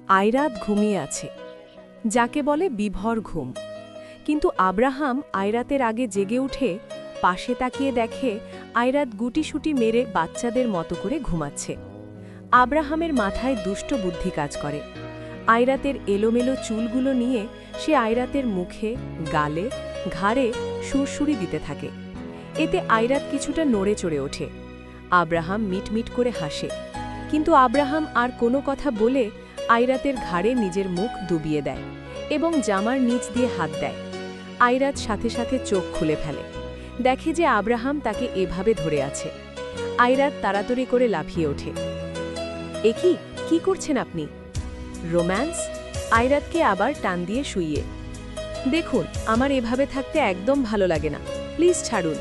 আয়রাত ঘুমিয়ে আছে, যাকে বলে বিভর ঘুম। কিন্তু আব্রাহাম আয়রাতের আগে জেগে উঠে পাশে তাকিয়ে দেখে আয়রাত গুটিসুটি মেরে বাচ্চাদের মতো করে ঘুমাচ্ছে। আব্রাহামের মাথায় দুষ্ট বুদ্ধি কাজ করে। আয়রাতের এলোমেলো চুলগুলো নিয়ে সে আয়রাতের মুখে, গালে, ঘাড়ে সুরসুরি দিতে থাকে। এতে আয়রাত কিছুটা নড়ে চড়ে ওঠে। আব্রাহাম মিটমিট করে হাসে, কিন্তু আব্রাহাম আর কোনো কথা বলে আয়রাতের ঘাড়ে নিজের মুখ ডুবিয়ে দেয় এবং জামার নিচ দিয়ে হাত দেয়। আয়রাত সাথে সাথে চোখ খুলে ফেলে, দেখে যে আব্রাহাম তাকে এভাবে ধরে আছে। আয়রাত তাড়াতাড়ি করে লাফিয়ে ওঠে। কি করছেন আপনি? রোম্যান্স? আয়রাতকে আবার টান দিয়ে শুইয়ে। দেখুন, আমার এভাবে থাকতে একদম ভালো লাগে না, প্লিজ ছাড়ুন।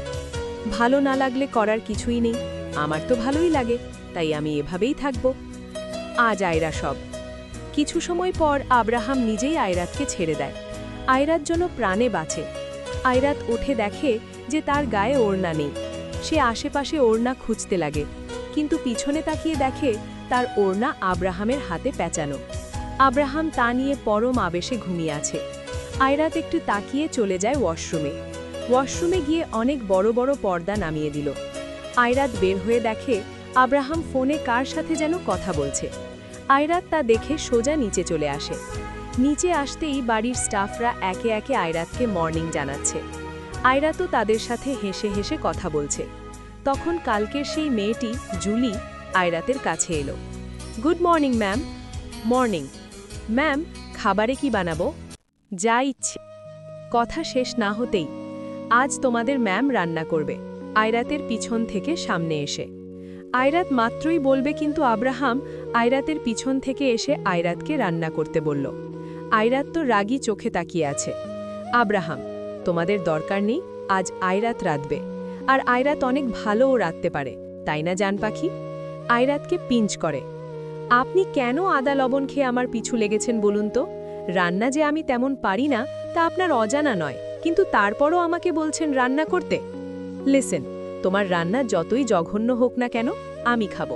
ভালো না লাগলে করার কিছুই নেই, আমার তো ভালোই লাগে, তাই আমি এভাবেই থাকব। আজ আয়রা সব। কিছু সময় পর আব্রাহাম নিজেই আয়রাতকে ছেড়ে দেয়। আয়রাত যেন প্রাণে বাঁচে। আয়রাত উঠে দেখে যে তার গায়ে ওড়না নেই। সে আশেপাশে ওড়না খুঁজতে লাগে, কিন্তু পিছনে তাকিয়ে দেখে তার ওড়না আব্রাহামের হাতে পেঁচানো। আব্রাহাম তা নিয়ে পরম আবেশে ঘুমিয়ে আছে। আয়রাত একটু তাকিয়ে চলে যায় ওয়াশরুমে গিয়ে অনেক বড় বড় পর্দা নামিয়ে দিল। আয়রাত বের হয়ে দেখে আব্রাহাম ফোনে কার সাথে যেন কথা বলছে। আয়রাত তা দেখে সোজা নিচে চলে আসে। নিচে আসতেই বাড়ির স্টাফরা একে একে আয়রাতকে মর্নিং জানাচ্ছে। আয়রাতও তাদের সাথে হেসে হেসে কথা বলছে। তখন কালকের সেই মেয়েটি জুলি আয়রাতের কাছে এলো। Good morning ma'am. Morning ma'am, খাবারে কি বানাবো? যা ইচ্ছে। কথা শেষ না হতেই, আজ তোমাদের ম্যাম রান্না করবে, আয়রাতের পিছন থেকে সামনে এসে। আয়রাত মাত্রই বলবে, কিন্তু আব্রাহাম আয়রাতের পিছন থেকে এসে আয়রাতকে রান্না করতে বলল। আয়রাত তো রাগী চোখে তাকিয়ে আছে। আব্রাহাম, তোমাদের দরকার নেই, আজ আয়রাত রাঁধবে। আর আয়রাত অনেক ভালোও রাঁধতে পারে, তাই না জান পাখি? আয়রাতকে পিঞ্চ করে। আপনি কেন আদা লবণ খেয়ে আমার পিছু লেগেছেন বলুন তো? রান্না যে আমি তেমন পারি না তা আপনার অজানা নয়, কিন্তু তারপরও আমাকে বলছেন রান্না করতে। লিসেন, তোমার রান্না যতই জঘন্য হোক না কেন, আমি খাবো।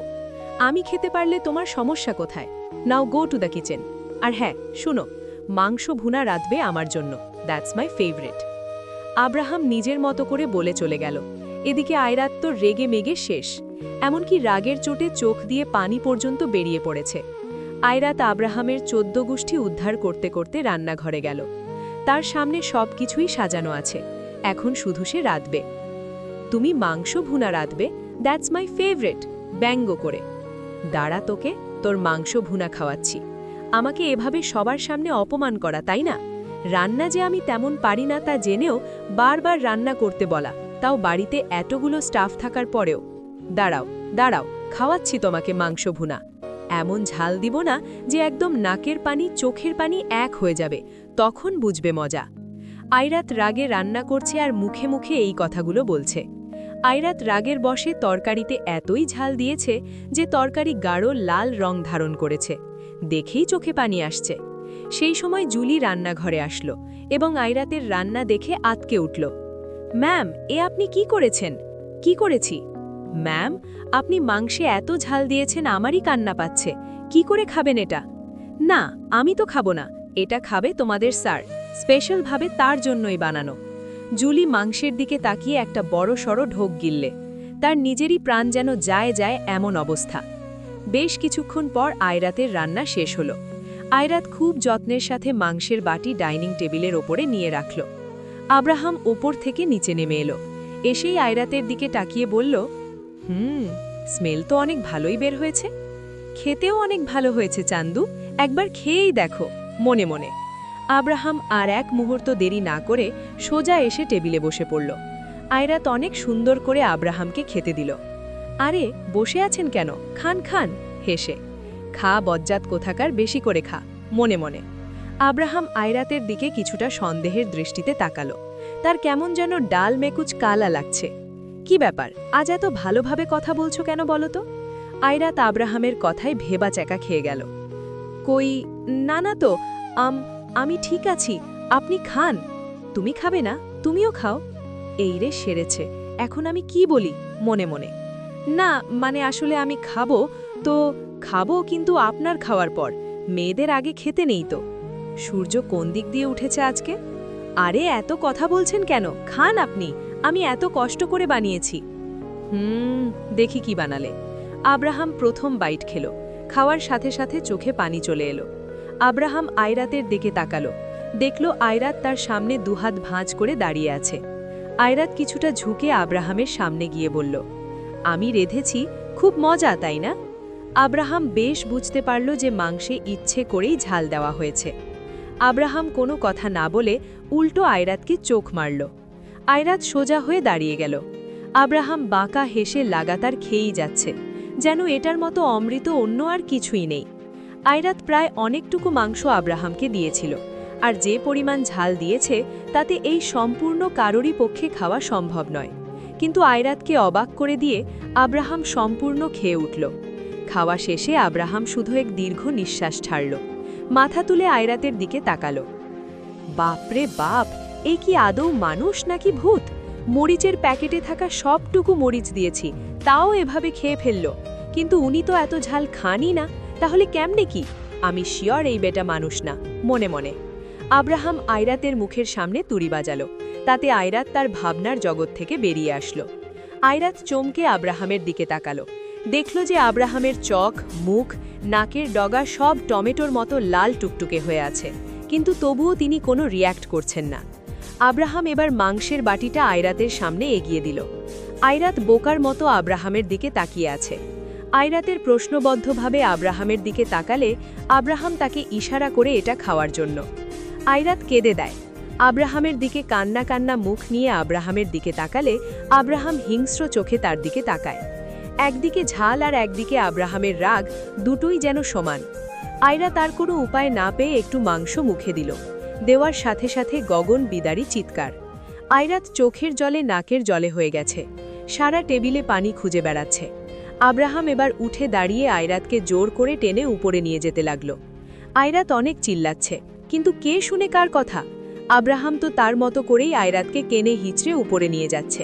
আমি খেতে পারলে তোমার সমস্যা কোথায়? নাও গো টু দ্য কিচেন। আর হ্যাঁ, শুনো, মাংস ভুনা রাঁধবে আমার জন্য, দ্যাটস মাই ফেভারিট। আব্রাহাম নিজের মতো করে বলে চলে গেল। এদিকে আয়রাত তো রেগে মেগে শেষ, এমনকি রাগের চোটে চোখ দিয়ে পানি পর্যন্ত বেরিয়ে পড়েছে। আয়রাত আব্রাহামের 14 গোষ্ঠী উদ্ধার করতে করতে রান্নাঘরে গেল। তার সামনে সব কিছুই সাজানো আছে, এখন শুধু সে রাঁধবে। তুমি মাংস ভুনা রাঁধবে? দ্যাটস মাই ফেভারিট, ব্যঙ্গ করে। দাঁড়া, তোকে তোর মাংস ভুনা খাওয়াচ্ছি। আমাকে এভাবে সবার সামনে অপমান করা, তাই না? রান্না যে আমি তেমন পারি না তা জেনেও বারবার রান্না করতে বলা, তাও বাড়িতে এতগুলো স্টাফ থাকার পরেও। দাঁড়াও দাঁড়াও, খাওয়াচ্ছি তোমাকে মাংস ভুনা। এমন ঝাল দিব না যে একদম নাকের পানি চোখের পানি এক হয়ে যাবে, তখন বুঝবে মজা। আয়রাত রাগে রান্না করছে আর মুখে মুখে এই কথাগুলো বলছে। আয়রাত রাগের বশে তরকারিতে এতই ঝাল দিয়েছে যে তরকারি গাঢ় লাল রং ধারণ করেছে। দেখেই চোখে পানি আসছে। সেই সময় জুলি রান্নাঘরে আসলো এবং আয়রাতের রান্না দেখে আতকে উঠল। ম্যাম, এ আপনি কি করেছেন? কি করেছি? ম্যাম, আপনি মাংসে এত ঝাল দিয়েছেন আমারই কান্না পাচ্ছে। কি করে খাবেন এটা? না, আমি তো খাবো না, এটা খাবে তোমাদের স্যার, স্পেশালভাবে তার জন্যই বানানো। জুলি মাংসের দিকে তাকিয়ে একটা বড় সড়ো ঢোক গিললে। তার নিজেরই প্রাণ যেন যায় যায় এমন অবস্থা। বেশ কিছুক্ষণ পর আয়রাতের রান্না শেষ হলো। আয়রাত খুব যত্নের সাথে মাংসের বাটি ডাইনিং টেবিলের ওপরে নিয়ে রাখল। আব্রাহাম ওপর থেকে নিচে নেমে এলো। এসেই আয়রাতের দিকে তাকিয়ে বলল, স্মেল তো অনেক ভালোই বের হয়েছে। খেতেও অনেক ভালো হয়েছে চান্দু, একবার খেয়েই দেখো, মনে মনে। আব্রাহাম আর এক মুহূর্ত দেরি না করে সোজা এসে টেবিলে বসে পড়ল। আয়রাত অনেক সুন্দর করে আব্রাহামকে খেতে দিল। আরে বসে আছেন কেন, খান খান, হেসে। খা বজ্জাত কোথাকার, বেশি করে খা, মনে মনে। আব্রাহাম আয়রাতের দিকে কিছুটা সন্দেহের দৃষ্টিতে তাকালো। তার কেমন যেন ডাল মেকুচ কালা লাগছে। কি ব্যাপার, আজ এত ভালোভাবে কথা বলছো কেন বলো তো? আয়রাত আব্রাহামের কথায় ভেবা চ্যাকা খেয়ে গেল। কই, না না তো, আমি ঠিক আছি, আপনি খান। তুমি খাবে না? তুমিও খাও। এই রে সেরেছে, এখন আমি কি বলি, মনে মনে। না মানে আসলে আমি খাবো তো খাবো, কিন্তু আপনার খাওয়ার পর, মেয়েদের আগে খেতে নেই তো। সূর্য কোন দিক দিয়ে উঠেছে আজকে? আরে এত কথা বলছেন কেন? খান আপনি, আমি এত কষ্ট করে বানিয়েছি। দেখি কি বানালে। আব্রাহাম প্রথম বাইট খেল। খাওয়ার সাথে সাথে চোখে পানি চলে এলো। আব্রাহাম আয়রাতের দিকে তাকালো। দেখল আয়রাত তার সামনে দুহাত ভাঁজ করে দাঁড়িয়ে আছে। আয়রাত কিছুটা ঝুঁকে আব্রাহামের সামনে গিয়ে বলল, আমি রেঁধেছি, খুব মজা তাই না? আব্রাহাম বেশ বুঝতে পারল যে মাংসে ইচ্ছে করেই ঝাল দেওয়া হয়েছে। আব্রাহাম কোনো কথা না বলে উল্টো আয়রাতকে চোখ মারল। আয়রাত সোজা হয়ে দাঁড়িয়ে গেল। আব্রাহাম বাঁকা হেসে লাগাতার খেয়েই যাচ্ছে, যেন এটার মতো অমৃত অন্য আর কিছুই নেই। আয়রাত প্রায় অনেকটুকু মাংস আব্রাহামকে দিয়েছিল, আর যে পরিমাণ ঝাল দিয়েছে তাতে এই সম্পূর্ণ কারোরই পক্ষে খাওয়া সম্ভব নয়। কিন্তু আয়রাতকে অবাক করে দিয়ে আব্রাহাম সম্পূর্ণ খেয়ে উঠল। খাওয়া শেষে আব্রাহাম শুধু এক দীর্ঘ নিঃশ্বাস ছাড়ল। মাথা তুলে আয়রাতের দিকে তাকালো। বাপরে বাপ, এই কি আদৌ মানুষ নাকি ভূত? মরিচের প্যাকেটে থাকা সবটুকু মরিচ দিয়েছি, তাও এভাবে খেয়ে ফেলল। কিন্তু উনি তো এত ঝাল খানই না, তাহলে কেমনে কি? আমি শিওর এই বেটা মানুষ না, মনে মনে। আব্রাহাম আয়রাতের মুখের সামনে তুড়ি বাজালো। তাতে আয়রাত তার ভাবনার জগৎ থেকে বেরিয়ে আসলো। আয়রাত চমকে আব্রাহামের দিকে তাকালো। দেখল যে আব্রাহামের চোখ, মুখ, নাকের ডগা সব টমেটোর মতো লাল টুকটুকে হয়ে আছে, কিন্তু তবুও তিনি কোনো রিয়্যাক্ট করছেন না। আব্রাহাম এবার মাংসের বাটিটা আয়রাতের সামনে এগিয়ে দিল। আয়রাত বোকার মতো আব্রাহামের দিকে তাকিয়ে আছে। আয়রাতের প্রশ্নবদ্ধভাবে আব্রাহামের দিকে তাকালে আব্রাহাম তাকে ইশারা করে এটা খাওয়ার জন্য। আয়রাত কেঁদে দেয়। আব্রাহামের দিকে কান্না কান্না মুখ নিয়ে আব্রাহামের দিকে তাকালে আব্রাহাম হিংস্র চোখে তার দিকে তাকায়। একদিকে ঝাল আর একদিকে আব্রাহামের রাগ, দুটোই যেন সমান। আয়রা তার কোনো উপায় না পেয়ে একটু মাংস মুখে দিল। দেওয়ার সাথে সাথে গগন বিদারী চিৎকার। আয়রাত চোখের জলে নাকের জলে হয়ে গেছে, সারা টেবিলে পানি খুঁজে বেড়াচ্ছে। আব্রাহাম এবার উঠে দাঁড়িয়ে আয়রাতকে জোর করে টেনে উপরে নিয়ে যেতে লাগল। আয়রাত অনেক চিল্লাচ্ছে, কিন্তু কে শুনে কার কথা? আব্রাহাম তো তার মতো করেই আয়রাতকে কেনে হিচড়ে উপরে নিয়ে যাচ্ছে।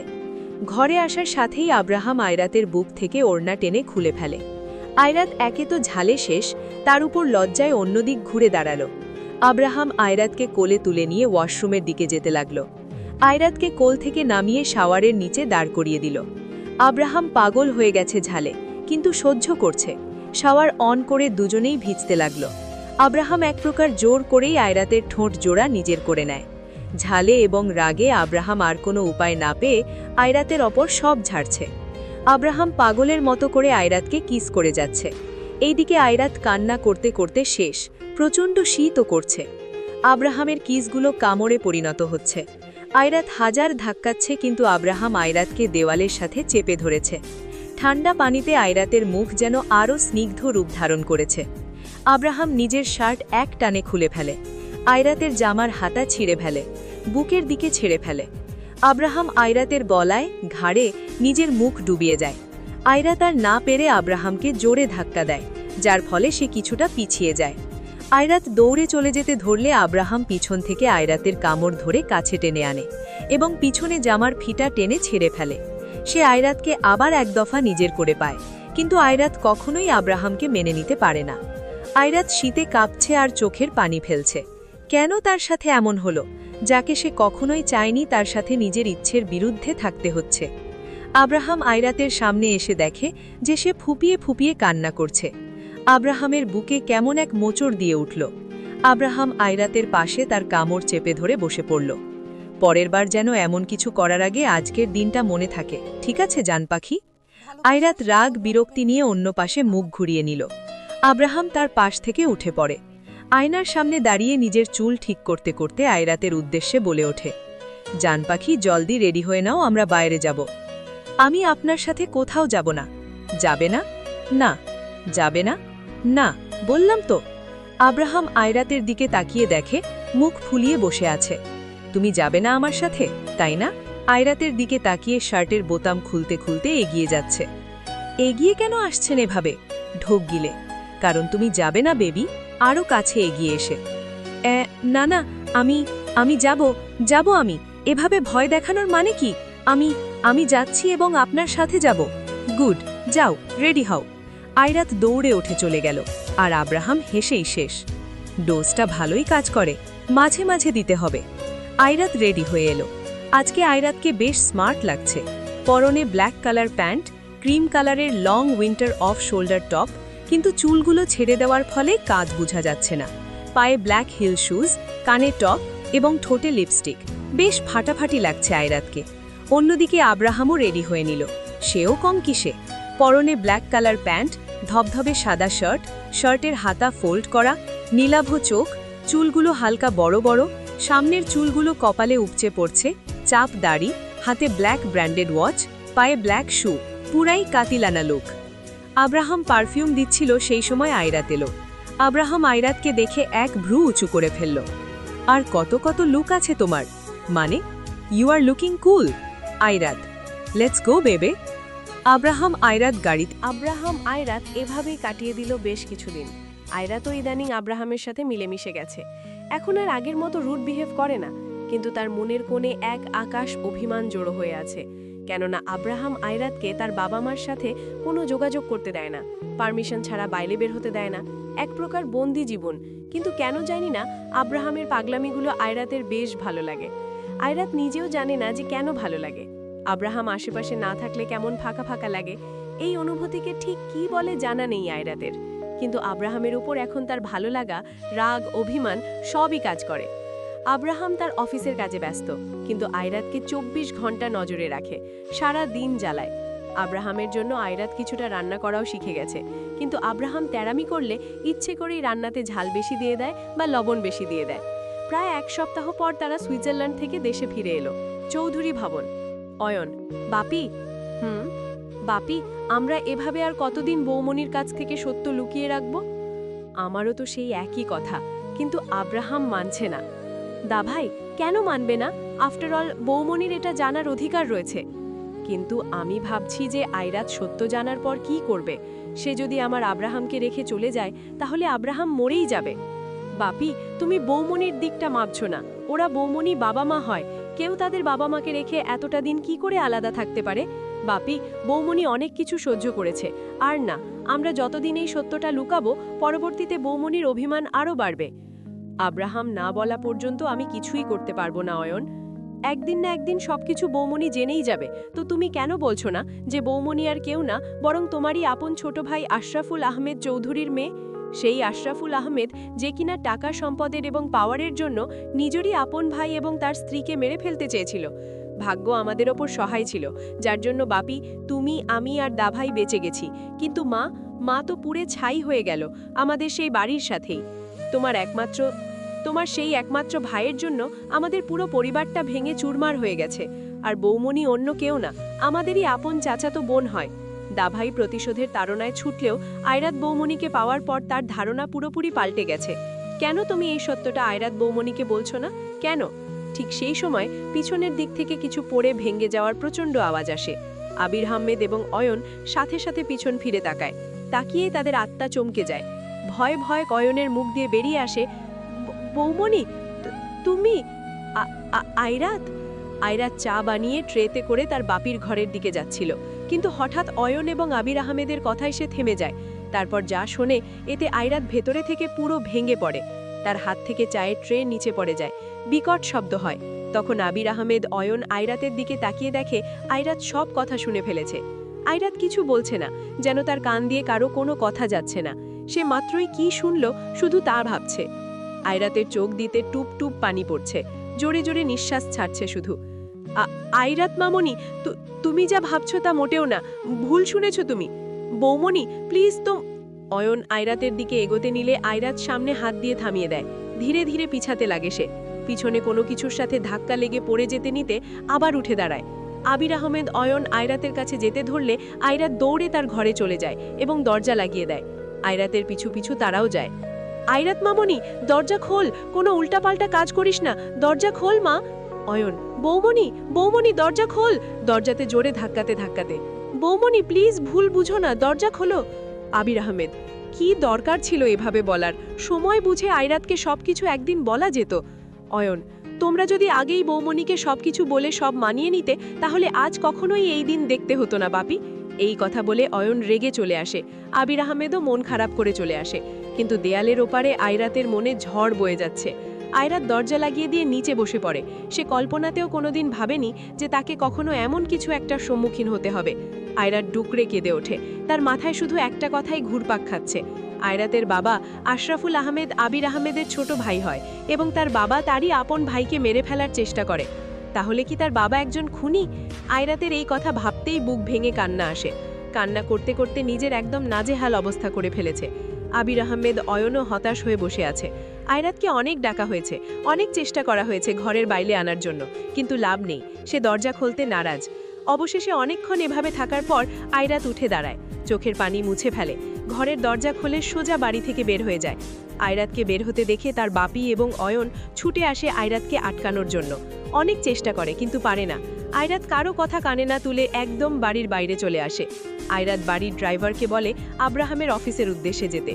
ঘরে আসার সাথেই আব্রাহাম আয়রাতের বুক থেকে ওড়না টেনে খুলে ফেলে। আয়রাত একে তো ঝালে শেষ, তার উপর লজ্জায় অন্যদিক ঘুরে দাঁড়ালো। আব্রাহাম আয়রাতকে কোলে তুলে নিয়ে ওয়াশরুমের দিকে যেতে লাগল। আয়রাতকে কোল থেকে নামিয়ে শাওয়ারের নিচে দাঁড় করিয়ে দিল। আব্রাহাম পাগল হয়ে গেছে ঝালে, কিন্তু সহ্য করছে। শাওয়ার অন করে দুজনেই ভিজতে লাগল। আব্রাহাম এক প্রকার জোর করেই আয়রাতের ঠোঁট জোড়া নিজের করে নেয়। ঝালে এবং রাগে আব্রাহাম আর কোনো উপায় না পেয়ে আয়রাতের ওপর সব ঝাড়ছে। আব্রাহাম পাগলের মতো করে আয়রাতকে কিস করে যাচ্ছে। এইদিকে আয়রাত কান্না করতে করতে শেষ, প্রচণ্ড শীতও করছে। আব্রাহামের কিসগুলো কামড়ে পরিণত হচ্ছে। আয়রাত হাজার ধাক্কাচ্ছে, কিন্তু আব্রাহাম আয়রাতকে দেওয়ালের সাথে চেপে ধরেছে। ঠান্ডা পানিতে আয়রাতের মুখ যেন আরও স্নিগ্ধ রূপ ধারণ করেছে। আব্রাহাম নিজের শার্ট এক টানে খুলে ফেলে। আয়রাতের জামার হাতা ছিঁড়ে ফেলে, বুকের দিকে ছেড়ে ফেলে। আব্রাহাম আয়রাতের গলায়, ঘাড়ে নিজের মুখ ডুবিয়ে যায়। আয়রাত আর না পেরে আব্রাহামকে জোরে ধাক্কা দেয়, যার ফলে সে কিছুটা পিছিয়ে যায়। আয়রাত দৌড়ে চলে যেতে ধরলে আব্রাহাম পিছন থেকে আয়রাতের কামড় ধরে কাছে টেনে আনে এবং পিছনে জামার ফিতা টেনে ছেড়ে ফেলে। সে আয়রাতকে আবার এক দফা নিজের করে পায়, কিন্তু আয়রাত কখনোই আব্রাহামকে মেনে নিতে পারে না। আয়রাত শীতে কাঁপছে আর চোখের পানি ফেলছে। কেন তার সাথে এমন হলো, যাকে সে কখনোই চায়নি তার সাথে নিজের ইচ্ছের বিরুদ্ধে থাকতে হচ্ছে? আব্রাহাম আয়রাতের সামনে এসে দেখে যে সে ফুপিয়ে ফুপিয়ে কান্না করছে। আব্রাহামের বুকে কেমন এক মোচড় দিয়ে উঠল। আব্রাহাম আয়রাতের পাশে তার কামড় চেপে ধরে বসে পড়ল। পরের বার যেন এমন কিছু করার আগে আজকের দিনটা মনে থাকে, ঠিক আছে জান পাখি? আয়রাত রাগ বিরক্তি নিয়ে অন্য পাশে মুখ ঘুরিয়ে নিল। আব্রাহাম তার পাশ থেকে উঠে পড়ে। আয়নার সামনে দাঁড়িয়ে নিজের চুল ঠিক করতে করতে আয়রাতের উদ্দেশ্যে বলে ওঠে, জান পাখি জলদি রেডি হয়ে নাও, আমরা বাইরে যাব। আমি আপনার সাথে কোথাও যাব না। যাবে না? না। যাবে না? না, বললাম তো। আব্রাহাম আয়রাতের দিকে তাকিয়ে দেখে মুখ ফুলিয়ে বসে আছে। তুমি যাবে না আমার সাথে, তাই না? আয়রাতের দিকে তাকিয়ে শার্টের বোতাম খুলতে খুলতে এগিয়ে যাচ্ছে। এগিয়ে কেন আসছেন এভাবে? ঢোক গিলে। কারণ তুমি যাবে না বেবি। আরও কাছে এগিয়ে এসে, না না, আমি যাব। আমি এভাবে ভয় দেখানোর মানে কি? আমি যাচ্ছি এবং আপনার সাথে যাব। গুড, যাও, রেডি হও। আয়রাত দৌড়ে উঠে চলে গেল। আর আব্রাহাম হেসেই শেষ। ডোজটা ভালোই কাজ করে, মাঝে মাঝে দিতে হবে। আয়রাত রেডি হয়ে এলো। আজকে আয়রাতকে বেশ স্মার্ট লাগছে। পরনে ব্ল্যাক কালার প্যান্ট, ক্রিম কালারের long winter off shoulder top, কিন্তু চুলগুলো ছেড়ে দেওয়ার ফলে কাঁধ বোঝা যাচ্ছে না। পায়ে ব্ল্যাক হিল শুজ, কানে টপ এবং ঠোঁটে লিপস্টিক। বেশ ফাটাফাটি লাগছে আয়রাতকে। অন্যদিকে আব্রাহামও রেডি হয়ে নিল। সেও কম কিসে। পরনে ব্ল্যাক কালার প্যান্ট, ধবধবে সাদা শার্ট, শার্টের হাতা ফোল্ড করা, নীলাভ চোখ, চুলগুলো হালকা বড় বড়, সামনের চুলগুলো কপালে উপচে পড়ছে, চাপ দাড়ি, হাতে ব্ল্যাক ব্র্যান্ডেড ওয়াচ, পায়ে ব্ল্যাক শু, পুরাই কাতিলানা লুক। আব্রাহাম পারফিউম দিচ্ছিল সেই সময় আয়রাত এলো। আব্রাহাম আয়রাতকে দেখে এক ভ্রু উঁচু করে ফেলল। আর কত কত লুক আছে তোমার, মানে you are looking cool. Ayrat, let's go baby. Abraham Ayrat এভাবেই কাটিয়ে দিল বেশ কিছুদিন। আয়রাতও ইদানিং আব্রাহামের সাথে মিলেমিশে গেছে। এখন আর আগের মতো রুড বিহেভ করে না, কিন্তু তার মনের কোণে এক আকাশ অভিমান জড়ো হয়ে আছে। কেননা আব্রাহাম আয়রাতকে তার বাবা মার সাথে কোনো যোগাযোগ করতে দেয় না, পারমিশন ছাড়া বাইরে বের হতে দেয় না। এক প্রকার বন্দি জীবন। কিন্তু কেন জানি না আব্রাহামের পাগলামিগুলো আয়রাতের বেশ ভালো লাগে। আয়রাত নিজেও জানে না যে কেন ভালো লাগে। আব্রাহাম আশেপাশে না থাকলে কেমন ফাঁকা ফাঁকা লাগে। এই অনুভূতিকে ঠিক কি বলে জানা নেই আয়রাতের। কিন্তু আব্রাহামের উপর এখন তার ভালো লাগা, রাগ, অভিমান সবই কাজ করে। আব্রাহাম তার অফিসের কাজে ব্যস্ত, কিন্তু আয়রাতকে 24 ঘন্টা নজরে রাখে, সারা দিন জ্বালায়। আব্রাহামের জন্য আয়রাত কিছুটা রান্না করাও শিখে গেছে, কিন্তু আব্রাহাম তেড়ামি করলে ইচ্ছে করেই রান্নাতে ঝাল বেশি দিয়ে দেয় বা লবণ বেশি দিয়ে দেয়। প্রায় 1 সপ্তাহ পর তারা সুইজারল্যান্ড থেকে দেশে ফিরে এলো। চৌধুরী ভবন। অয়ন, বাপি। বাপি, আমরা এভাবে আর কতদিন বৌমনির কাছ থেকে সত্য লুকিয়ে রাখব? আমারও তো সেই একই কথা, কিন্তু আব্রাহাম মানছে না। দাভাই, কেন মানবে না? আফটার অল বৌমনির এটা জানার অধিকার রয়েছে। কিন্তু আমি ভাবছি যে আয়রাত সত্য জানার পর কি করবে। সে যদি আমার আব্রাহামকে রেখে চলে যায়, তাহলে আব্রাহাম মরেই যাবে। বাপি, তুমি বৌমনির দিকটা মাপছো না। ওরা বৌমনি বাবা মা হয়, কেউ তাদের বাবা মাকে রেখে এতটা দিন কি করে আলাদা থাকতে পারে? বাপি, বৌমনি অনেক কিছু সহ্য করেছে। আর না, আমরা যতদিন এই সত্যটা লুকাবো, পরবর্তীতে বৌমনির অভিমান আরও বাড়বে। আব্রাহাম না বলা পর্যন্ত আমি কিছুই করতে পারবো না অয়ন। একদিন না একদিন সবকিছু বৌমনি জেনেই যাবে। তো তুমি কেন বলছো না যে বৌমনি আর কেউ না, বরং তোমারই আপন ছোট ভাই আশরাফুল আহমেদ চৌধুরীর মেয়ে? সেই আশরাফুল আহমেদ যে কিনা টাকা সম্পদের এবং পাওয়ারের জন্য নিজেরই আপন ভাই এবং তার স্ত্রীকে মেরে ফেলতে চেয়েছিল। ভাগ্য আমাদের ওপর সহায় ছিল, যার জন্য বাপি, তুমি, আমি আর দাভাই বেঁচে গেছি। কিন্তু মা তো পুড়ে ছাই হয়ে গেল আমাদের সেই বাড়ির সাথেই। তোমার সেই একমাত্র ভাইয়ের জন্য আমাদের পুরো পরিবারটা ভেঙে চুরমার হয়ে গেছে। আর বৌমনি অন্য কেউ না, আমাদেরই আপন চাচাতো বোন হয়। দাভাই প্রতিশোধের তাড়নায় ছুটলেও আয়রাত বৌমনিকে পাওয়ার পর তার ধারণা পুরোপুরি পাল্টে গেছে। কেন তুমি এই সত্যটা আয়রাত বৌমনিকে বলছো না? কেন? ঠিক সেই সময় পিছনের দিক থেকে কিছু পড়ে ভেঙে যাওয়ার প্রচণ্ড আওয়াজ আসে। আবির আহমেদ এবং অয়ন সাথে সাথে পিছন ফিরে তাকায়। তাকিয়েই তাদের আত্মা চমকে যায়। ভয় ভয় অয়নের মুখ দিয়ে বেরিয়ে আসে, বৌমনি, তুমি? আয়রাত? আয়রাত চা বানিয়ে ট্রেতে করে তার বাপির ঘরের দিকে যাচ্ছিল, কিন্তু হঠাৎ অয়ন এবং আবির আহমেদের কথায় সে থেমে যায়। তারপর যা শোনে, এতে আয়রাত ভেতরে থেকে পুরো ভেঙে পড়ে। তার হাত থেকে চায়ের ট্রে নিচে পড়ে যায়, বিকট শব্দ হয়। তখন আবির আহমেদ অয়ন আয়রাতের দিকে তাকিয়ে দেখে আয়রাত সব কথা শুনে ফেলেছে। আয়রাত কিছু বলছে না, যেন তার কান দিয়ে কারো কোনো কথা যাচ্ছে না। সে মাত্রই কি শুনল শুধু তা ভাবছে। আয়রাতের চোখ দিতে টুপ টুপ পানি পড়ছে, জোরে জোরে নিঃশ্বাস ছাড়ছে শুধু। আয়রাত মামনি, তুমি যা ভাবছো তা মোটেও না, ভুল শুনেছ তুমি। বৌমনি, প্লিজ তো। অয়ন আয়রাতের দিকে এগোতে নিলে আয়রাত সামনে হাত দিয়ে থামিয়ে দেয়। ধীরে ধীরে পিছাতে লাগে সে। পিছনে কোনো কিছুর সাথে ধাক্কা লেগে পড়ে যেতে নিতে আবার উঠে দাঁড়ায়। আবির আহমেদ অয়ন আয়রাতের কাছে যেতে ধরলে আয়রাত দৌড়ে তার ঘরে চলে যায় এবং দরজা লাগিয়ে দেয়। আয়রাতের পিছু পিছু তারাও যায়। আয়রাত মামনি, দরজা খোল, কোনো উল্টাপাল্টা কাজ করিস না, দরজা খোল মা। অয়ন, বৌমনি দরজা খোল। দরজাতে জোরে ধাক্কাতে ধাক্কাতে, বৌমনি প্লিজ, ভুল বুঝো না, দরজা খোলো। আবির আহমেদ, কি দরকার ছিল এভাবে বলার? সময় বুঝে আয়রাতকে সবকিছু একদিন বলা যেত। অয়ন, তোমরা যদি আগেই বৌমনিকে সবকিছু বলে সব মানিয়ে নিতে, তাহলে আজ কখনোই এই দিন দেখতে হতো না বাপি। এই কথা বলে অয়ন রেগে চলে আসে। আবির আহমেদও মন খারাপ করে চলে আসে। কিন্তু দেয়ালের ওপারে আয়রাতের মনে ঝড় বয়ে যাচ্ছে। আয়রাত দরজা লাগিয়ে দিয়ে নিচে বসে পড়ে। সে কল্পনাতেও কোনোদিন ভাবেনি যে তাকে কখনো এমন কিছু একটার সম্মুখীন হতে হবে। আয়রাত ডুকরে কেঁদে ওঠে। তার মাথায় শুধু একটা কথাই ঘুরপাক খাচ্ছে। আয়রাতের বাবা আশরাফুল আহমেদ আবির আহমেদের ছোট ভাই হয় এবং তার বাবা তারই আপন ভাইকে মেরে ফেলার চেষ্টা করে। তাহলে কি তার বাবা একজন খুনি? আয়রাতের এই কথা ভাবতেই বুক ভেঙে কান্না আসে। কান্না করতে করতে নিজের একদম নাজেহাল অবস্থা করে ফেলেছে। আবির আহমেদ অয়নও হতাশ হয়ে বসে আছে। আয়রাতকে অনেক ডাকা হয়েছে, অনেক চেষ্টা করা হয়েছে ঘরের বাইরে আনার জন্য, কিন্তু লাভ নেই। সে দরজা খুলতে নারাজ। অবশেষে অনেকক্ষণ এভাবে থাকার পর আয়রাত উঠে দাঁড়ায়, চোখের পানি মুছে ফেলে, ঘরের দরজা খুলে সোজা বাড়ি থেকে বের হয়ে যায়। আয়রাতকে বের হতে দেখে তার বাপি এবং অয়ন ছুটে আসে আয়রাতকে আটকানোর জন্য। অনেক চেষ্টা করে কিন্তু পারে না। আয়রাত কারো কথা কানে না তুলে একদম বাড়ির বাইরে চলে আসে। আয়রাত বাড়ির ড্রাইভারকে বলে আব্রাহামের অফিসের উদ্দেশ্যে যেতে।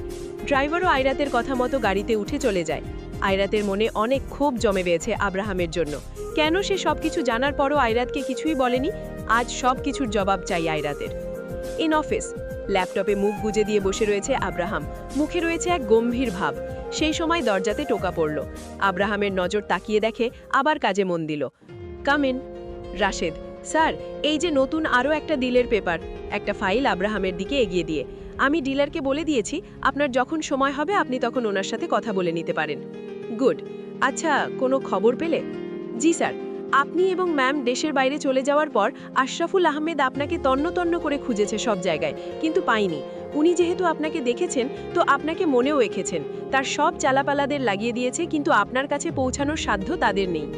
ড্রাইভারও আয়রাতের কথা মতো গাড়িতে উঠে চলে যায়। আয়রাতের মনে অনেক ক্ষোভ জমে পেয়েছে আব্রাহামের জন্য। কেন সে সবকিছু জানার পরও আয়রাতকে কিছুই বলেনি? আজ সবকিছুর জবাব চাই আয়রাতের। ইন অফিস ল্যাপটপে মুখ গুজে দিয়ে বসে রয়েছে আব্রাহাম। মুখে রয়েছে এক গম্ভীর ভাব। সেই সময় দরজাতে টোকা পড়ল। আব্রাহামের নজর তাকিয়ে দেখে, আবার কাজে মন দিল। Come in. রাশেদ, স্যার, এই যে নতুন আরও একটা ডিলের পেপার। একটা ফাইল আব্রাহামের দিকে এগিয়ে দিয়ে। আমি ডিলারকে বলে দিয়েছি আপনার যখন সময় হবে আপনি তখন ওনার সাথে কথা বলে নিতে পারেন। গুড। আচ্ছা, কোনো খবর পেলে? জি স্যার, আপনি এবং ম্যাম দেশের বাইরে চলে যাওয়ার পর আশরাফুল আহমেদ আপনাকে তন্ন তন্ন করে খুঁজেছে সব জায়গায়, কিন্তু পাইনি। উনি যেহেতু আপনাকে দেখেছেন তো আপনাকে মনেও রেখেছেন। তার সব চালাপালাদের লাগিয়ে দিয়েছে, কিন্তু আপনার কাছে পৌঁছানোর সাধ্য তাদের নেই।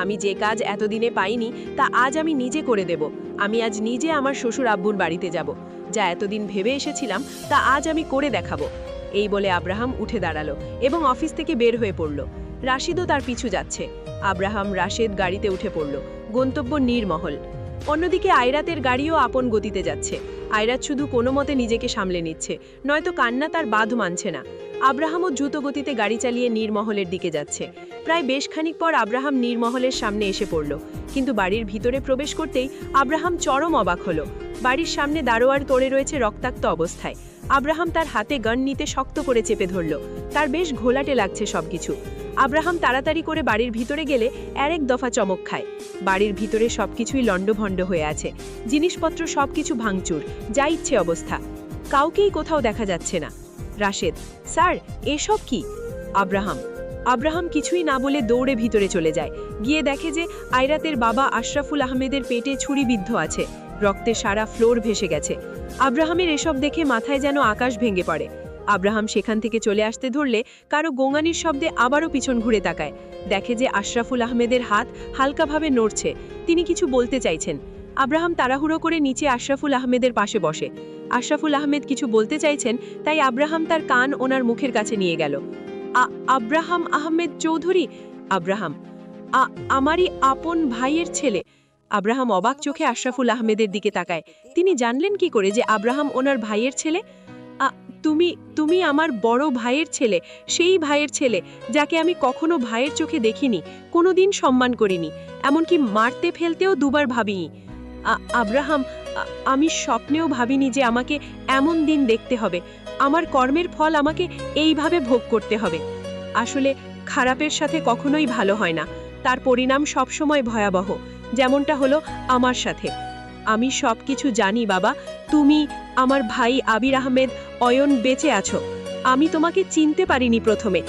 আমি যে কাজ এতদিনে পাইনি তা আজ আমি নিজে করে দেব। আমি আজ নিজে আমার শ্বশুর আব্বুর বাড়িতে যাব। যা এতদিন ভেবে এসেছিলাম তা আজ আমি করে দেখাবো। এই বলে আব্রাহাম উঠে দাঁড়ালো এবং অফিস থেকে বের হয়ে পড়ল। রাশিদও তার পিছু যাচ্ছে। আব্রাহাম রাশেদ গাড়িতে উঠে পড়ল। গন্তব্য নীরমহল। অন্যদিকে আয়রাতের গাড়িও আপন গতিতে যাচ্ছে। আয়রাত শুধু কোনো মতে নিজেকে সামলে নিচ্ছে, নয়তো কান্না তার বাঁধ মানছে না। আব্রাহামও দ্রুত গতিতে গাড়ি চালিয়ে নীরমহলের দিকে যাচ্ছে। প্রায় বেশ খানিক পর আব্রাহাম নীরমহলের সামনে এসে পড়ল, কিন্তু বাড়ির ভিতরে প্রবেশ করতেই আব্রাহাম চরম অবাক হলো। বাড়ির সামনে দারোয়ার তোড়ে রয়েছে রক্তাক্ত অবস্থায়। আব্রাহাম তার হাতে গান নিতে শক্ত করে চেপে ধরল। তার বেশ ঘোলাটে লাগছে সবকিছু। আব্রাহাম তাড়াতাড়ি করে বাড়ির ভিতরে গেলে আরেক দফা চমক খায়। বাড়ির ভিতরে সবকিছুই লণ্ডভণ্ড হয়ে আছে। জিনিসপত্র সবকিছু ভাঙচুর, যা ইচ্ছে অবস্থা। কাউকেই কোথাও দেখা যাচ্ছে না। রাশেদ, স্যার, এসব কি? আব্রাহাম কিছুই না বলে দৌড়ে ভিতরে চলে যায়। গিয়ে দেখে যে আয়রাতের বাবা আশরাফুল আহমেদের পেটে ছুরিবিদ্ধ আছে। রক্তে সারা ফ্লোর ভেসে গেছে। আব্রাহামের এসব দেখে মাথায় যেন আকাশ ভেঙে পড়ে। আব্রাহাম সেখান থেকে চলে আসতে ধরলে কারো গোঙানির শব্দে আবারও পিছন ঘুরে তাকায়। দেখে যে আশরাফুল আহমেদের হাত হালকাভাবে নড়ছে। তিনি কিছু বলতে চাইছেন। আব্রাহাম তাড়াহুড়ো করে নিচে আশরাফুল আহমেদের পাশে বসে। আশরাফুল আহমেদ কিছু বলতে চাইছেন, তাই আব্রাহাম তার কান ওনার মুখের কাছে নিয়ে গেল। আব্রাহাম আহমেদ চৌধুরী? আব্রাহাম, আমারই আপন ভাইয়ের ছেলে। আব্রাহাম অবাক চোখে আশরাফুল আহমেদের দিকে তাকায়। তিনি জানলেন কি করে যে আব্রাহাম ওনার ভাইয়ের ছেলে? তুমি আমার বড় ভাইয়ের ছেলে, সেই ভাইয়ের ছেলে যাকে আমি কখনো ভাইয়ের চোখে দেখিনি, কোনোদিন সম্মান করিনি, এমনকি মারতে ফেলতেও দুবার ভাবিনি। আব্রাহাম, আমি স্বপ্নেও ভাবিনি যে আমাকে এমন দিন দেখতে হবে। আমার কর্মের ফল আমাকে এইভাবে ভোগ করতে হবে। আসলে খারাপের সাথে কখনোই ভালো হয় না, তার পরিণাম সবসময় ভয়াবহ, যেমনটা হলো আমার সাথে। আমি সবকিছু জানি বাবা। তুমি, আমার ভাই আবির আহমেদ, অয়ন বেঁচে আছো। আমি তোমাকে চিনতে পারিনি প্রথমে।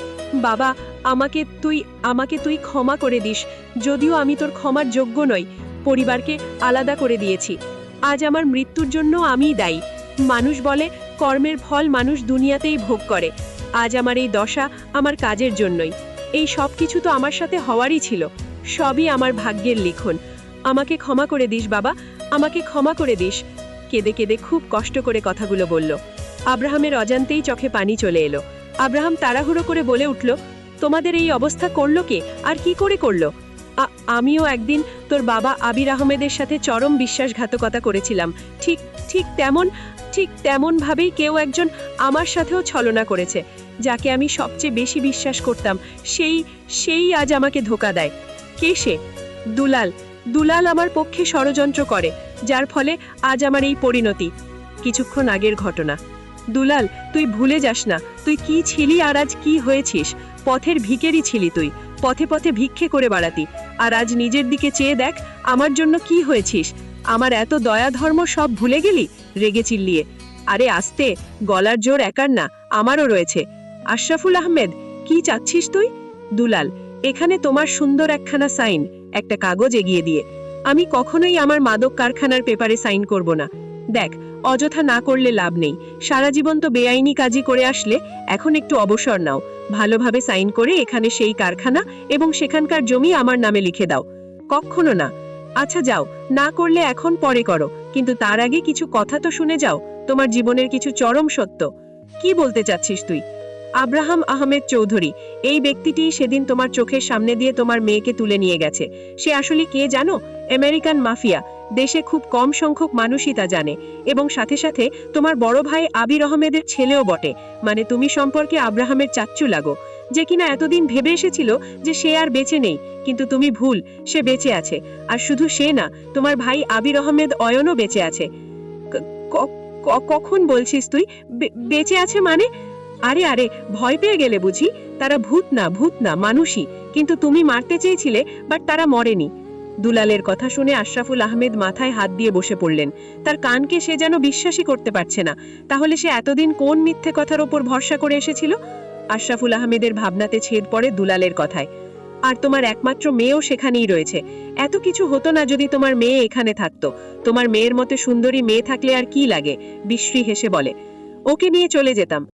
বাবা, আমাকে তুই ক্ষমা করে দিস, যদিও আমি তোর ক্ষমার যোগ্য নই। পরিবারকে আলাদা করে দিয়েছি। আজ আমার মৃত্যুর জন্য আমিই দায়ী। মানুষ বলে কর্মের ফল মানুষ দুনিয়াতেই ভোগ করে। আজ আমার এই দশা আমার কাজের জন্যই। এই সব কিছু তো আমার সাথে হওয়ারই ছিল। সবই আমার ভাগ্যের লিখন। আমাকে ক্ষমা করে দিস বাবা, আমাকে ক্ষমা করে দিস। কেঁদে কেঁদে খুব কষ্ট করে কথাগুলো বলল। আব্রাহামের অজান্তেই চোখে পানি চলে এলো। আব্রাহাম তাড়াহুড়ো করে বলে উঠল, তোমাদের এই অবস্থা করলো কে, আর কি করে করলো? আমিও একদিন তোর বাবা আবির আহমেদের সাথে চরম বিশ্বাসঘাতকতা করেছিলাম। ঠিক তেমন ভাবেই কেউ একজন আমার সাথেও ছলনা করেছে। যাকে আমি সবচেয়ে বেশি বিশ্বাস করতাম, সেই আজ আমাকে ধোঁকা দেয়। কে সে? দুলাল। দুলাল আমার পক্ষে ষড়যন্ত্র করে, যার ফলে আজ আমার এই পরিণতি। কিছুক্ষণ আগের ঘটনা। দুলাল, তুই ভুলে যাস না তুই কি ছিলি আর আজ কি হয়েছিস। পথের ভিখারি ছিলি তুই, পথে পথে ভিক্ষে করে বেড়াতি, আর আজ নিজের দিকে চেয়ে দেখ আমার জন্য কি হয়েছিস। আমার এত দয়া ধর্ম সব ভুলে গেলি? রেগে চিল্লিয়ে। আরে আস্তে, গলার জোর একার না, আমারও রয়েছে। আশরাফুল আহমেদ, কি চাচ্ছিস তুই? দুলাল, এখানে তোমার সুন্দর একখানা সাইন, একটা কাগজ এগিয়ে দিয়ে। আমি কখনোই আমার মাদক কারখানার পেপারে সাইন করব না। দেখ, অযথা না করলে লাভ নেই। সারা জীবন তো বেআইনি কাজই করে আসলে, এখন একটু অবসর নাও। ভালোভাবে সাইন করে এখানে সেই কারখানা এবং সেখানকার জমি আমার নামে লিখে দাও। কখনো না। আচ্ছা যাও, না করলে এখন পরে করো, কিন্তু তার আগে কিছু কথা তো শুনে যাও, তোমার জীবনের কিছু চরম সত্য। কি বলতে চাচ্ছিস তুই? আব্রাহাম আহমেদ চৌধুরী, এই ব্যক্তিটি সেদিন তোমার চোখের সামনে দিয়ে তোমার মেয়েকে তুলে নিয়ে গেছে। সে আসলে কে জানো? American mafia. দেশে খুব কম সংখ্যক মানুষই তা জানে, এবং সাথে সাথে তোমার বড় ভাই আবির আহমেদের ছেলেও বটে। মানে তুমি সম্পর্কে আব্রাহামের চাচ্চু লাগো, যে কিনা এতদিন ভেবে এসেছিল যে সে আর বেঁচে নেই, কিন্তু তুমি ভুল, সে বেঁচে আছে। আর শুধু সে না, তোমার ভাই আবির আহমেদ অয়নও বেঁচে আছে। কখন বলছিস তুই বেঁচে আছে মানে? আরে আরে, ভয় পেয়ে গেলে বুঝি? তারা ভূত না মানুষই, কিন্তু তুমি মারতে চেয়েছিলে, বাট তারা মরেনি। দুলালের কথা শুনে আশরাফুল আহমেদ মাথায় হাত দিয়ে বসে পড়লেন। তার কানকে সে যেন বিশ্বাসই করতে পারছে না। তাহলে সে এতদিন কোন মিথ্যে কথার ওপর ভরসা করে এসেছিল? আশরাফুল আহমেদের ভাবনাতে ছেদ পড়ে দুলালের কথায়। আর তোমার একমাত্র মেয়েও সেখানেই রয়েছে। এত কিছু হতো না যদি তোমার মেয়ে এখানে থাকতো। তোমার মেয়ের মতো সুন্দরী মেয়ে থাকলে আর কি লাগে? বিশ্রী হেসে বলে। ওকে নিয়ে চলে যেতাম।